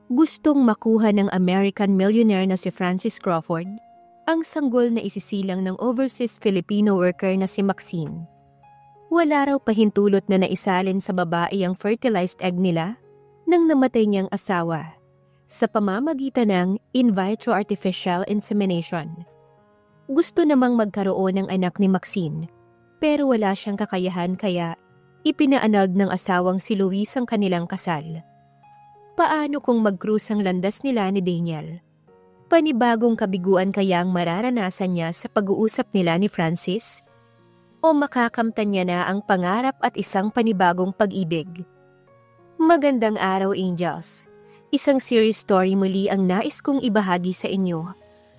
Gustong makuha ng American millionaire na si Francis Crawford ang sanggol na isisilang ng overseas Filipino worker na si Maxine. Wala raw pahintulot na naisalin sa babae ang fertilized egg nila nang namatay niyang asawa sa pamamagitan ng in vitro artificial insemination. Gusto namang magkaroon ng anak ni Maxine pero wala siyang kakayahan kaya ipinaanod ng asawang si Luis ang kanilang kasal. Paano kung mag-cruise ang landas nila ni Daniel? Panibagong kabiguan kaya ang mararanasan niya sa pag-uusap nila ni Francis? O makakamtan niya na ang pangarap at isang panibagong pag-ibig? Magandang araw, Angels! Isang series story muli ang nais kong ibahagi sa inyo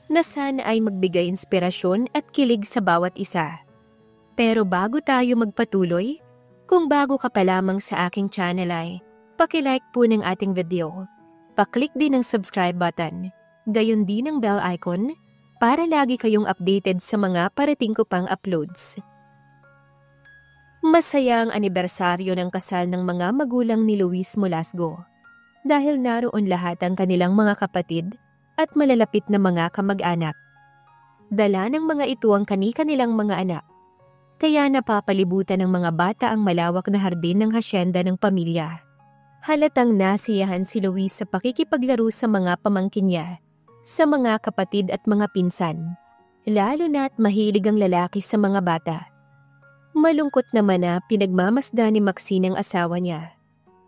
na sana ay magbigay inspirasyon at kilig sa bawat isa. Pero bago tayo magpatuloy, kung bago ka pa lamang sa aking channel ay paki-like po ng ating video, pa-click din ang subscribe button, gayon din ang bell icon para lagi kayong updated sa mga parating ko pang uploads. Masaya ang anibersaryo ng kasal ng mga magulang ni Luis Molasgo dahil naroon lahat ang kanilang mga kapatid at malalapit na mga kamag-anak. Dala ng mga ito ang kani-kanilang mga anak, kaya napapalibutan ng mga bata ang malawak na hardin ng hasyenda ng pamilya. Halatang nasiyahan si Luis sa pakikipaglaro sa mga pamangkin niya, sa mga kapatid at mga pinsan, lalo na't mahilig ang lalaki sa mga bata. Malungkot naman na pinagmamasdan ni Maxine ang asawa niya,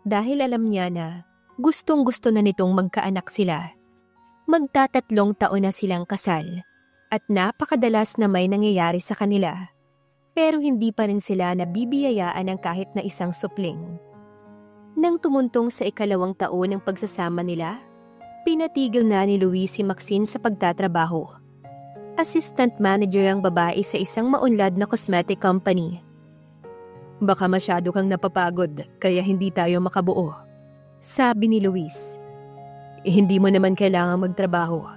dahil alam niya na gustong-gusto na nitong magkaanak sila. Magtatatlong taon na silang kasal, at napakadalas na may nangyayari sa kanila, pero hindi pa rin sila nabibiyayaan ng kahit na isang supling. Nang tumuntong sa ikalawang taon ng pagsasama nila, pinatigil na ni Luis si Maxine sa pagtatrabaho. Assistant manager ang babae sa isang maunlad na cosmetic company. Baka masyado kang napapagod kaya hindi tayo makabuo, sabi ni Luis. Hindi mo naman kailangang magtrabaho.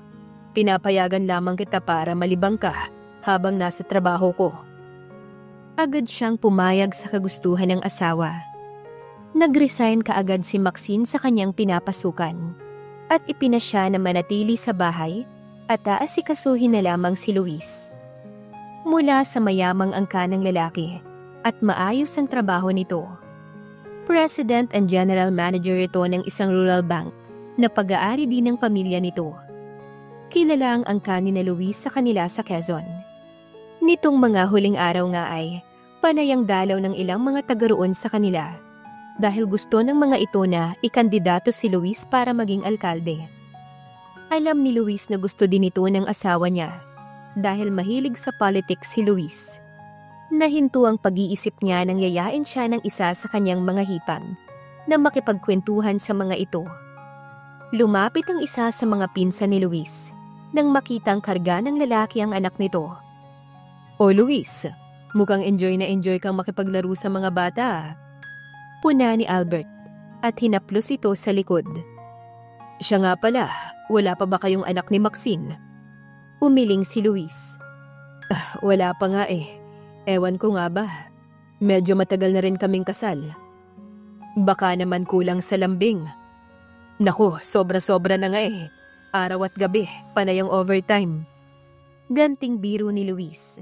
Pinapayagan lamang kita para malibang ka habang nasa trabaho ko. Agad siyang pumayag sa kagustuhan ng asawa. Nag-resign kaagad si Maxine sa kanyang pinapasukan at ipinasya na manatili sa bahay at aasikasuhin na lamang si Luis. Mula sa mayamang angkanang lalaki at maayos ang trabaho nito. President and General Manager ito ng isang rural bank na pag-aari din ng pamilya nito. Kilala ang angkan ni Luis sa kanila sa Quezon. Nitong mga huling araw nga ay panayang dalaw ng ilang mga taga-roon sa kanila dahil gusto ng mga ito na ikandidato si Luis para maging alkalde. Alam ni Luis na gusto din ito ng asawa niya dahil mahilig sa politics si Luis. Nahinto ang pag-iisip niya nang yayain siya ng isa sa kanyang mga hipag na makipagkwentuhan sa mga ito. Lumapit ang isa sa mga pinsan ni Luis nang makitang karga ng lalaki ang anak nito. O Luis, mukhang enjoy na enjoy kang makipaglaro sa mga bata. Puna ni Albert at hinaplos ito sa likod. Siya nga pala, wala pa ba kayong anak ni Maxine? Umiling si Luis. Wala pa nga eh. Ewan ko nga ba. Medyo matagal na rin kaming kasal. Baka naman kulang sa lambing. Naku, sobra-sobra na nga eh. Araw at gabi, panay ang overtime. Ganting biro ni Luis.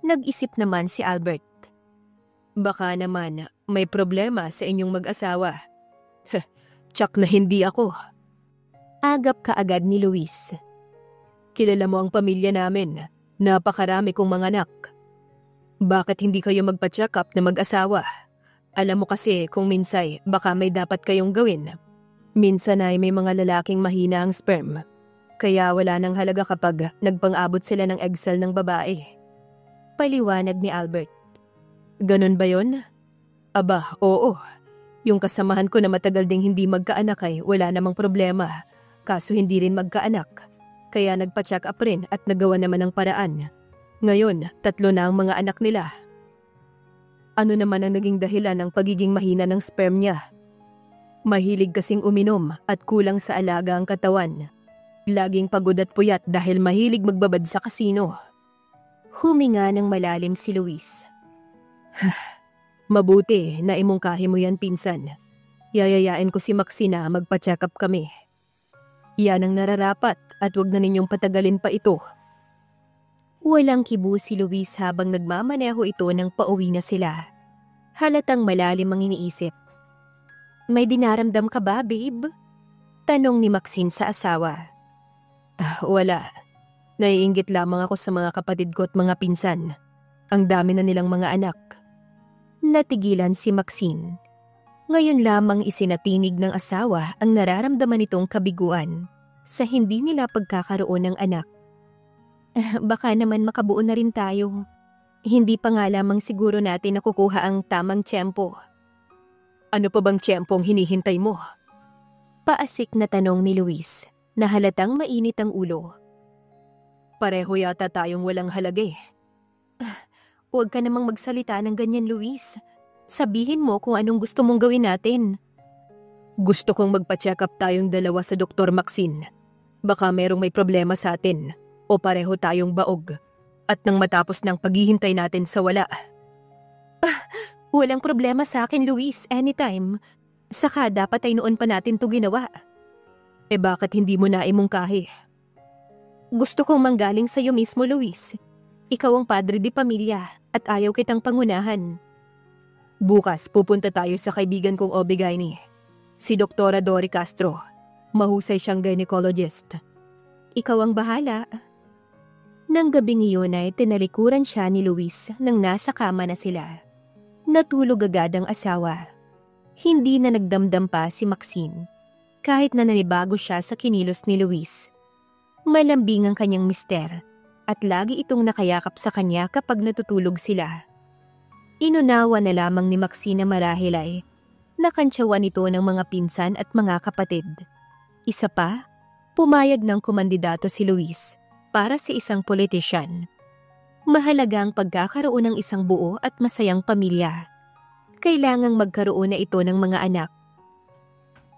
Nag-isip naman si Albert. Baka naman may problema sa inyong mag-asawa. Tsak na hindi ako. Agap kaagad ni Luis. Kilala mo ang pamilya namin. Napakarami kong mga anak. Bakit hindi kayo magpa-check up na mag-asawa? Alam mo kasi kung minsay baka may dapat kayong gawin. Minsan ay may mga lalaking mahina ang sperm. Kaya wala nang halaga kapag nagpang-abot sila ng egg cell ng babae. Paliwanag ni Albert. Ganon ba yon? Aba, oo. Yung kasamahan ko na matagal ding hindi magkaanak ay wala namang problema. Kaso hindi rin magkaanak. Kaya nagpa-check up rin at nagawa naman ng paraan. Ngayon, 3 na ang mga anak nila. Ano naman ang naging dahilan ng pagiging mahina ng sperm niya? Mahilig kasing uminom at kulang sa alaga ang katawan. Laging pagod at puyat dahil mahilig magbabad sa kasino. Huminga ng malalim si Luis. Mabuti na imungkahi mo yan, pinsan. Yayayain ko si Maxine na magpa-check up kami. Yan ang nararapat at wag na ninyong patagalin pa ito. Walang kibo si Luis habang nagmamaneho ito nang pauwi na sila. Halatang malalim ang iniisip. May dinaramdam ka ba, babe? Tanong ni Maxine sa asawa. Wala. Naiinggit lamang ako sa mga kapatid ko at mga pinsan. Ang dami na nilang mga anak. Natigilan si Maxine. Ngayon lamang isinatinig ng asawa ang nararamdaman nitong kabiguan sa hindi nila pagkakaroon ng anak. Baka naman makabuo na rin tayo. Hindi pa nga lamang siguro natin nakukuha ang tamang tiyempo. Ano pa bang tiyempong hinihintay mo? Paasik na tanong ni Luis na halatang mainit ang ulo. Pareho yata tayong walang halage. Huwag ka namang magsalita ng ganyan, Luis. Sabihin mo kung anong gusto mong gawin natin. Gusto kong magpa-check up tayong dalawa sa Dr. Maxine. Baka merong may problema sa atin o pareho tayong baog. At nang matapos ng paghihintay natin sa wala. Walang problema sa akin, Luis. Anytime. Saka dapat ay noon pa natin to ginawa. Bakit hindi mo naimungkahi? Gusto kong manggaling sa'yo mismo, Luis. Ikaw ang padre di pamilya at ayaw kitang pangunahan. Bukas pupunta tayo sa kaibigan kong OB-GYN, si Dr. Dory Castro. Mahusay siyang gynecologist. Ikaw ang bahala. Nang gabing iyon ay tinalikuran siya ni Luis nang nasa kama na sila. Natulog agad ang asawa. Hindi na nagdamdam pa si Maxine, kahit na nanibago siya sa kinilos ni Luis. Malambing ang kanyang mister at lagi itong nakayakap sa kanya kapag natutulog sila. Inunawa na lamang ni Maxine marahil ay nakantsawan ito ng mga pinsan at mga kapatid. Isa pa, pumayag ng kumandidato si Luis para sa isang politician. Mahalaga ang pagkakaroon ng isang buo at masayang pamilya. Kailangang magkaroon na ito ng mga anak.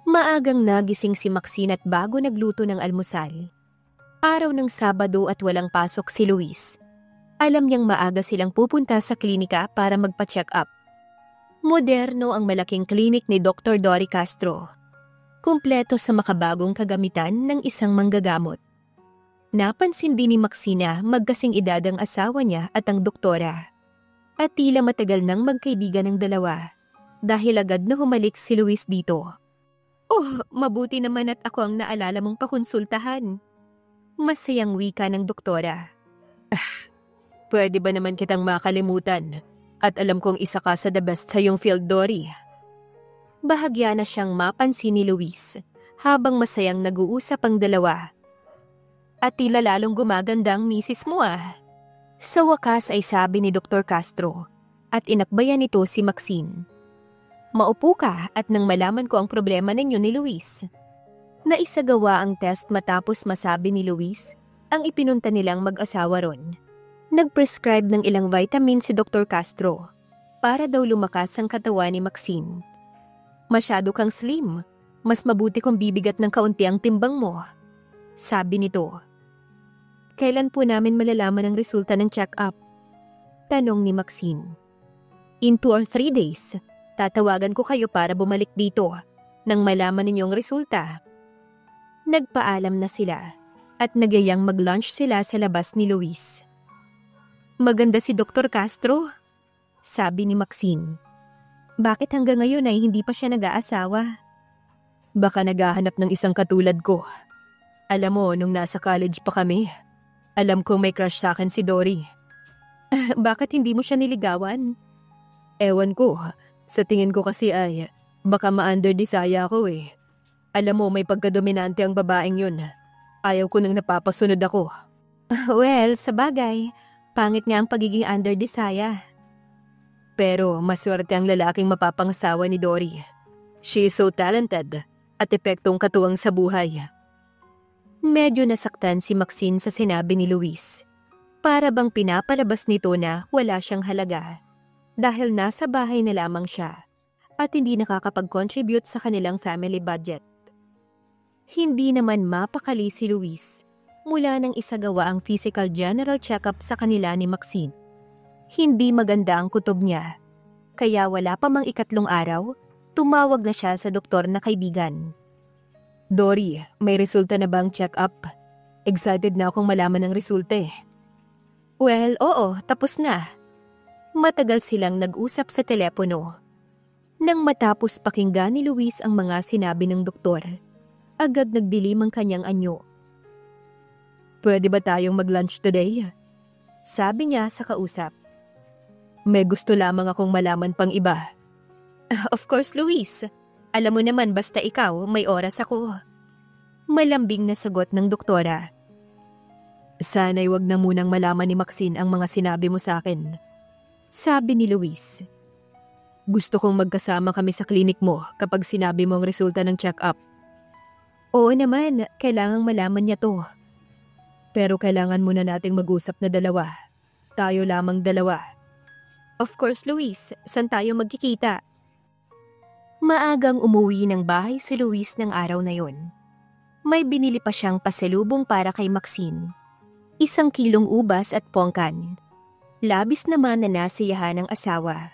Maagang nagising si Maxine at bago nagluto ng almusal. Araw ng Sabado at walang pasok si Luis. Alam niyang maaga silang pupunta sa klinika para magpa-check up. Moderno ang malaking klinik ni Dr. Dory Castro. Kumpleto sa makabagong kagamitan ng isang manggagamot. Napansin din ni Maxine magkasing edad ang asawa niya at ang doktora. At tila matagal nang magkaibigan ng dalawa dahil agad na humalik si Luis dito. Oh, mabuti naman at ako ang naalala mong pakonsultahan. Masayang wika ng doktora. Pwede ba naman kitang makalimutan? At alam kong isa ka sa the best sa iyong field, Dory. Bahagya na siyang mapansin ni Luis habang masayang nag-uusap ang dalawa. At tila lalong gumaganda ang misis mo ah. Sa wakas ay sabi ni Dr. Castro at inakbayan nito si Maxine. Maupo ka at nang malaman ko ang problema ninyo ni Luis. Naisagawa ang test matapos masabi ni Luis ang ipinunta nilang mag-asawa ron. Nag-prescribe ng ilang vitamin si Dr. Castro para daw lumakas ang katawan ni Maxine. Masyado kang slim. Mas mabuti kung bibigat ng kaunti ang timbang mo. Sabi nito. Kailan po namin malalaman ang resulta ng check-up? Tanong ni Maxine. In 2 or 3 days, tatawagan ko kayo para bumalik dito nang malaman ninyong resulta. Nagpaalam na sila at nagyayang mag-lunch sila sa labas ni Luis. Maganda si Dr. Castro, sabi ni Maxine. Bakit hanggang ngayon ay hindi pa siya nag-aasawa? Baka naghahanap ng isang katulad ko. Alam mo, nung nasa college pa kami, alam kong may crush sa akin si Dory. Bakit hindi mo siya niligawan? Ewan ko, sa tingin ko kasi ay baka ma-under-desire ako eh. Alam mo, may pagkadominante ang babaeng yun. Ayaw ko nang napapasunod ako. Well, sabagay. Pangit nga ang pagiging under-desire. Pero maswerte ang lalaking mapapangasawa ni Dory. She is so talented at epektong katuwang sa buhay. Medyo nasaktan si Maxine sa sinabi ni Luis. Para bang pinapalabas nito na wala siyang halaga. Dahil nasa bahay na lamang siya at hindi nakakapag-contribute sa kanilang family budget. Hindi naman mapakali si Luis mula nang isagawa ang physical general check-up sa kanila ni Maxine. Hindi maganda ang kutob niya, kaya wala pa mang 3 araw, tumawag na siya sa doktor na kaibigan. Dory, may resulta na ba ang check-up? Excited na akong malaman ang resulta eh. Well, oo, tapos na. Matagal silang nag-usap sa telepono. Nang matapos pakinggan ni Luis ang mga sinabi ng doktor, agad nagdilim ang kanyang anyo. Pwede ba tayong mag-lunch today? Sabi niya sa kausap. May gusto lamang akong malaman pang iba. Of course, Luis. Alam mo naman basta ikaw, may oras ako. Malambing na sagot ng doktora. Sana'y wag na munang malaman ni Maxine ang mga sinabi mo sa akin. Sabi ni Luis. Gusto kong magkasama kami sa klinik mo kapag sinabi mo ang resulta ng check-up. Oo naman, kailangang malaman niya to. Pero kailangan muna nating mag-usap na dalawa. Tayo lamang dalawa. Of course, Luis. Saan tayo magkikita? Maagang umuwi ng bahay si Luis ng araw na yon. May binili pa siyang pasalubong para kay Maxine. 1 kilong ubas at pongkan. Labis naman na nasiyahan ng asawa.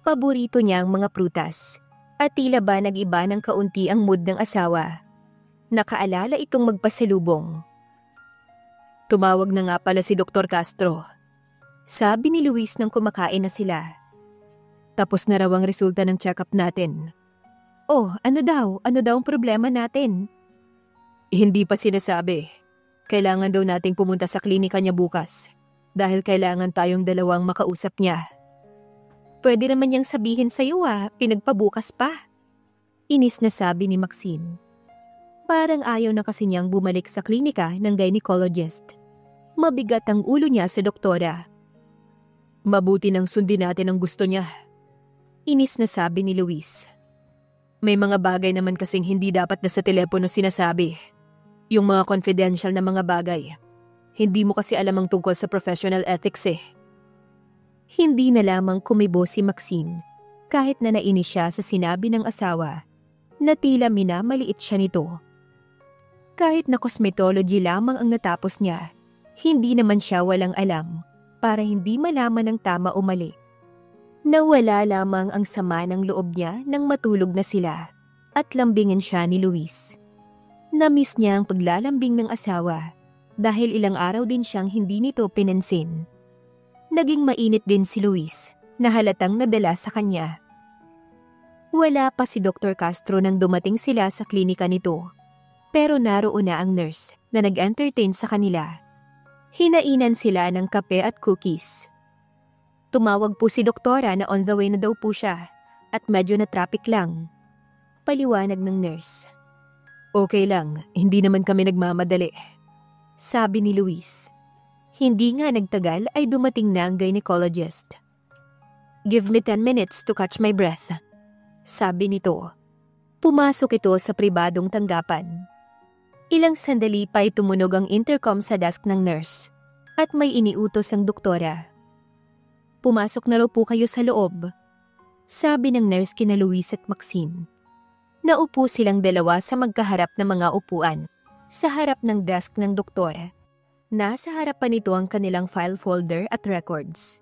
Paborito niya ang mga prutas. At tila ba nag-iba ng kaunti ang mood ng asawa. Nakaalala itong magpasalubong. Tumawag na nga pala si Dr. Castro. Sabi ni Luis nang kumakain na sila. Tapos na raw ang resulta ng check-up natin. Oh, ano daw? Ano daw ang problema natin? Hindi pa sinasabi. Kailangan daw nating pumunta sa klinika niya bukas. Dahil kailangan tayong dalawang makausap niya. Pwede naman niyang sabihin sa'yo pinagpabukas pa. Inis na sabi ni Maxine. Parang ayaw na kasi niyang bumalik sa klinika ng gynecologist. Mabigat ang ulo niya sa doktora. Mabuti nang sundin natin ang gusto niya. Inis na sabi ni Luis. May mga bagay naman kasing hindi dapat na sa telepono sinasabi. Yung mga confidential na mga bagay. Hindi mo kasi alam ang tungkol sa professional ethics eh. Hindi na lamang kumibo si Maxine kahit na nainis siya sa sinabi ng asawa na tila minamaliit siya nito. Kahit na cosmetology lamang ang natapos niya, hindi naman siya walang alam para hindi malaman ang tama o mali. Nawala lamang ang sama ng loob niya nang matulog na sila at lambingin siya ni Luis. Namiss niya ang paglalambing ng asawa dahil ilang araw din siyang hindi nito pinansin. Naging mainit din si Luis na halatang nadala sa kanya. Wala pa si Dr. Castro nang dumating sila sa klinika nito. Pero naroon na ang nurse na nag-entertain sa kanila. Hinainan sila ng kape at cookies. Tumawag po si doktora na on the way na daw po siya at medyo na traffic lang. Paliwanag ng nurse. Okay lang, hindi naman kami nagmamadali. Sabi ni Luis. Hindi nga nagtagal ay dumating na ang gynecologist. Give me 10 minutes to catch my breath. Sabi nito. Pumasok ito sa pribadong tanggapan. Ilang sandali pa ay tumunog ang intercom sa desk ng nurse at may iniutos ang doktora. Pumasok na raw po kayo sa loob. Sabi ng nurse kina Luis at Maxine. Naupo silang dalawa sa magkaharap na mga upuan sa harap ng desk ng doktor. Nasa harapan nito ang kanilang file folder at records.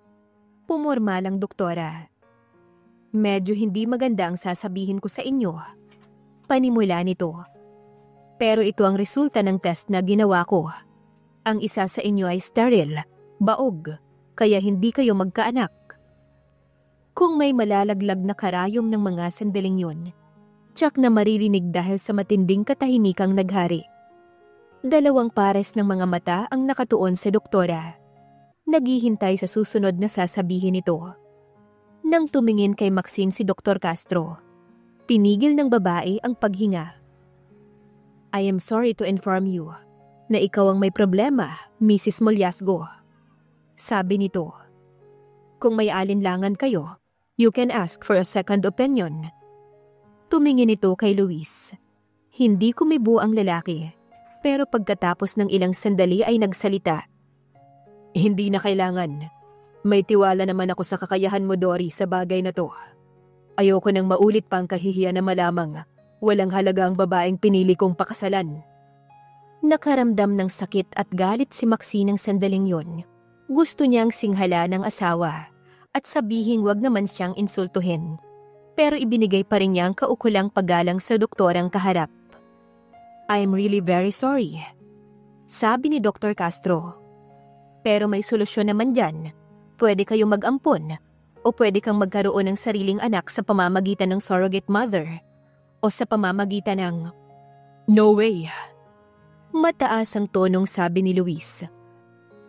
Pumorma lang doktora. Medyo hindi maganda ang sasabihin ko sa inyo. Panimula nito. Pero ito ang resulta ng test na ginawa ko. Ang isa sa inyo ay sterile, baog, kaya hindi kayo magkaanak. Kung may malalaglag na karayom ng mga sandaling yun, tiyak na maririnig dahil sa matinding katahimikang naghari. 2 pares ng mga mata ang nakatuon sa doktora. Naghihintay sa susunod na sasabihin nito. Nang tumingin kay Maxine si Dr. Castro, pinigil ng babae ang paghinga. I am sorry to inform you na ikaw ang may problema, Mrs. Molyasgo. Sabi nito. Kung may alinlangan kayo, you can ask for a second opinion. Tumingin ito kay Luis. Hindi kumibo ang lalaki, pero pagkatapos ng ilang sandali ay nagsalita. Hindi na kailangan. May tiwala naman ako sa kakayahan mo, Dory, sa bagay na to. Ayoko nang maulit pa ang kahihiyan na malamang walang halaga ang babaeng pinili kong pakasalan. Nakaramdam ng sakit at galit si Maxine ng sandaling yon. Gusto niyang singhala ng asawa at sabihing wag naman siyang insultuhin. Pero ibinigay pa rin niya ang kaukulang paggalang sa doktorang kaharap. I'm really very sorry, sabi ni Dr. Castro. Pero may solusyon naman dyan. Pwede kayong mag-ampon o pwede kang magkaroon ng sariling anak sa pamamagitan ng surrogate mother o sa pamamagitan ng… No way. Mataas ang tonong sabi ni Luis.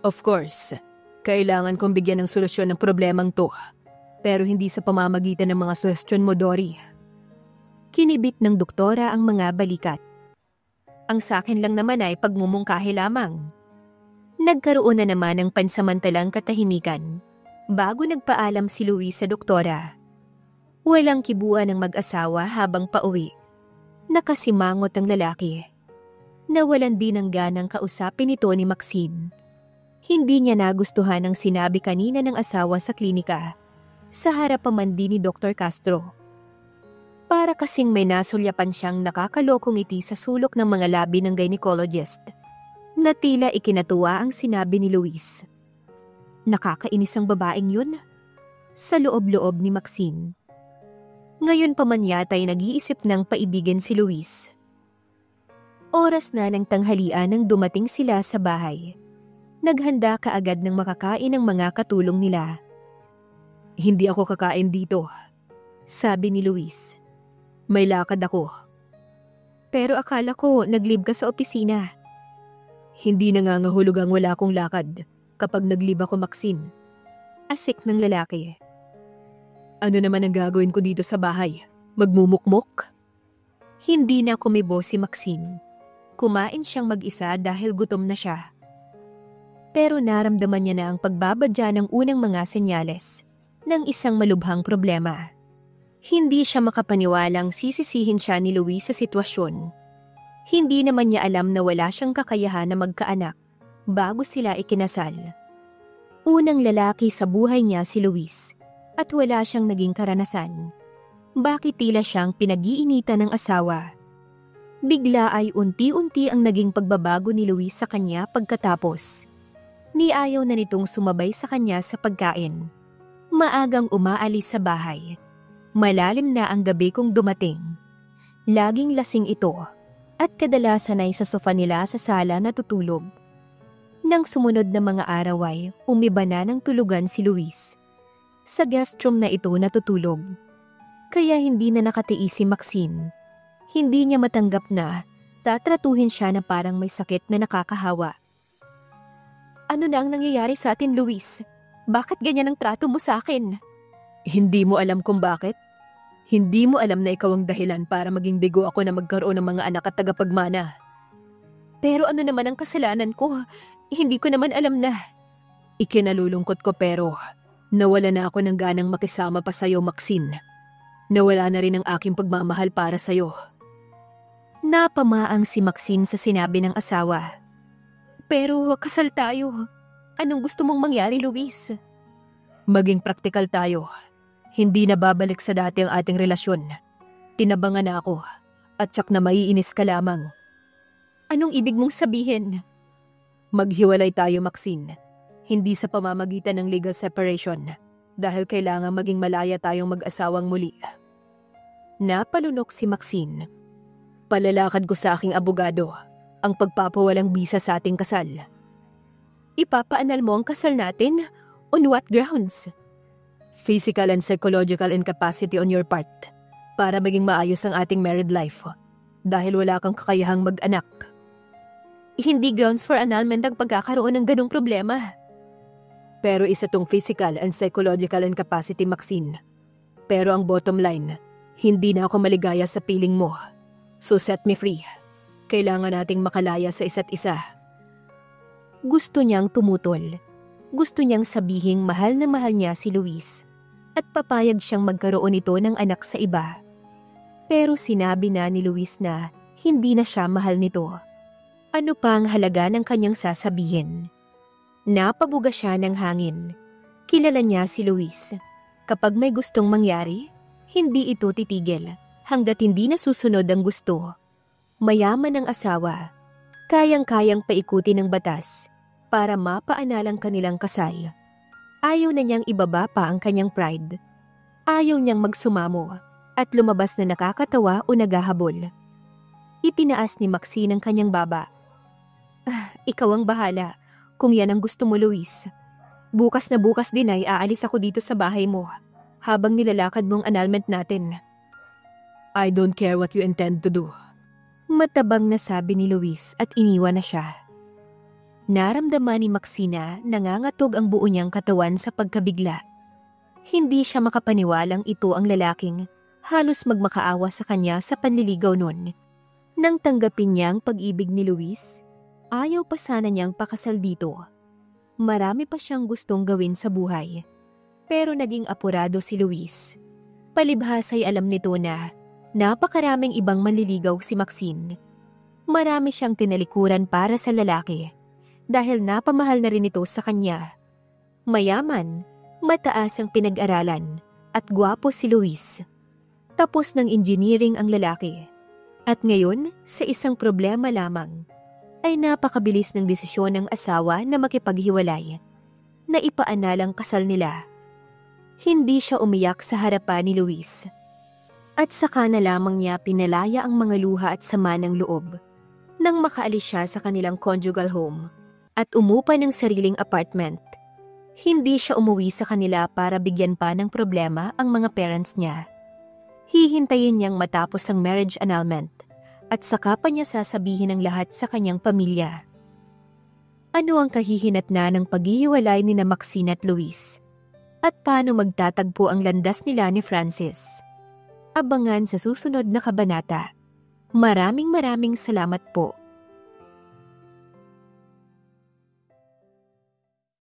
Of course, kailangan kong bigyan ng solusyon ng problemang to. Pero hindi sa pamamagitan ng mga suhestyon mo, Dory. Kinibit ng doktora ang mga balikat. Ang sakin lang naman ay pagmumungkahi lamang. Nagkaroon na naman ng pansamantalang katahimikan bago nagpaalam si Luis sa doktora. Walang kibuan ng mag-asawa habang pauwi. Nakasimangot ang lalaki. Nawalan din ng ganang kausapin ito ni Maxine. Hindi niya nagustuhan ang sinabi kanina ng asawa sa klinika, sa harapan din ni Dr. Castro. Para kasing may nasulyapan siyang nakakalokong ngiti sa sulok ng mga labi ng gynecologist, na tila ikinatuwa ang sinabi ni Luis. Nakakainis ang babaeng yun? Sa loob-loob ni Maxine. Ngayon pa man yata'y nag-iisip ng paibigin si Luis. Oras na ng tanghalian nang dumating sila sa bahay. Naghanda kaagad ng makakain ng mga katulong nila. Hindi ako kakain dito, sabi ni Luis. May lakad ako. Pero akala ko nag-leave ka sa opisina. Hindi nangangahulugang wala akong lakad kapag nag-leave ako, Maxine. Asik ng lalaki. Ano naman ang gagawin ko dito sa bahay? Magmumukmok? Hindi na kumibo si Maxine. Kumain siyang mag-isa dahil gutom na siya. Pero naramdaman niya na ang pagbabadya ng unang mga senyales ng isang malubhang problema. Hindi siya makapaniwalang sisisihin siya ni Luis sa sitwasyon. Hindi naman niya alam na wala siyang kakayahan na magkaanak bago sila ikinasal. Unang lalaki sa buhay niya si Luis at wala siyang naging karanasan. Bakit tila siyang pinag-iinitan ng asawa? Bigla ay unti-unti ang naging pagbabago ni Luis sa kanya pagkatapos. Ni ayaw na nitong sumabay sa kanya sa pagkain. Maagang umaalis sa bahay. Malalim na ang gabi kung dumating. Laging lasing ito at kadalasan ay sa sofa nila sa sala natutulog. Nang sumunod na mga araw ay umiba na ng tulugan si Luis. Sa guest room na ito natutulog. Kaya hindi na nakatiis si Maxine. Hindi niya matanggap na tatratuhin siya na parang may sakit na nakakahawa. Ano na ang nangyayari sa atin, Luis? Bakit ganyan ang trato mo sa akin? Hindi mo alam kung bakit? Hindi mo alam na ikaw ang dahilan para maging bigo ako na magkaroon ng mga anak at tagapagmana. Pero ano naman ang kasalanan ko? Hindi ko naman alam na. Ikinalulungkot ko pero nawala na ako ng ganang makisama pa sa'yo, Maxine. Nawala na rin ang aking pagmamahal para sa'yo. Napamaang si Maxine sa sinabi ng asawa. Pero kasal tayo. Anong gusto mong mangyari, Luis? Maging praktikal tayo. Hindi na babalik sa dati ang ating relasyon. Tinabangan na ako at tsak na maiinis ka lamang. Anong ibig mong sabihin? Maghiwalay tayo, Maxine. Hindi sa pamamagitan ng legal separation dahil kailangan maging malaya tayong mag-asawang muli. Napalunok si Maxine. Palalakad ko sa aking abogado ang pagpapawalang bisa sa ating kasal. Ipapaanal mo ang kasal natin? On what grounds? Physical and psychological incapacity on your part para maging maayos ang ating married life dahil wala kang kakayahang mag-anak. Hindi grounds for annulment ang pagkakaroon ng ganong problema. Pero isa tong physical and psychological incapacity, Maxine. Pero ang bottom line, hindi na ako maligaya sa piling mo. So set me free. Kailangan nating makalaya sa isa't isa. Gusto niyang tumutol. Gusto niyang sabihing mahal na mahal niya si Luis at papayag siyang magkaroon ito ng anak sa iba. Pero sinabi na ni Luis na hindi na siya mahal nito. Ano pa ang halaga ng kanyang sasabihin? Napabuga siya ng hangin. Kilala niya si Luis. Kapag may gustong mangyari, hindi ito titigil hanggat hindi nasusunod ang gusto. Mayaman ang asawa. Kayang-kayang paikuti ng batas para mapaanal ang kanilang kasal. Ayaw na niyang ibaba pa ang kanyang pride. Ayaw niyang magsumamo at lumabas na nakakatawa o naghahabol. Itinaas ni Maxine ang kanyang baba. Ikaw ang bahala, kung yan ang gusto mo, Luis. Bukas na bukas din ay aalis ako dito sa bahay mo, habang nilalakad mong annulment natin. I don't care what you intend to do. Matabang na sabi ni Luis at iniwan na siya. Naramdaman ni Maxine na nangangatog ang buo niyang katawan sa pagkabigla. Hindi siya makapaniwalang ito ang lalaking halos magmakaawa sa kanya sa panliligaw nun. Nang tanggapin niya ang pag-ibig ni Luis, ayaw pa sana niyang pakasal dito. Marami pa siyang gustong gawin sa buhay. Pero naging apurado si Luis. Palibhas ay alam nito na napakaraming ibang manliligaw si Maxine. Marami siyang tinalikuran para sa lalaki dahil napamahal na rin ito sa kanya. Mayaman, mataas ang pinag-aralan at gwapo si Luis. Tapos ng engineering ang lalaki. At ngayon, sa isang problema lamang, ay napakabilis ng desisyon ng asawa na makipaghiwalay, na ipaanalang kasal nila. Hindi siya umiyak sa harapan ni Luis. At saka na lamang niya pinalaya ang mga luha at sama ng loob nang makaalis siya sa kanilang conjugal home at umupa ng sariling apartment. Hindi siya umuwi sa kanila para bigyan pa ng problema ang mga parents niya. Hihintayin niyang matapos ang marriage annulment at saka pa niya sasabihin ang lahat sa kanyang pamilya. Ano ang kahihinatnan ng paghihiwalay ni na Maxine at Luis? At paano magtatagpo ang landas nila ni Francis? Abangan sa susunod na kabanata. Maraming salamat po.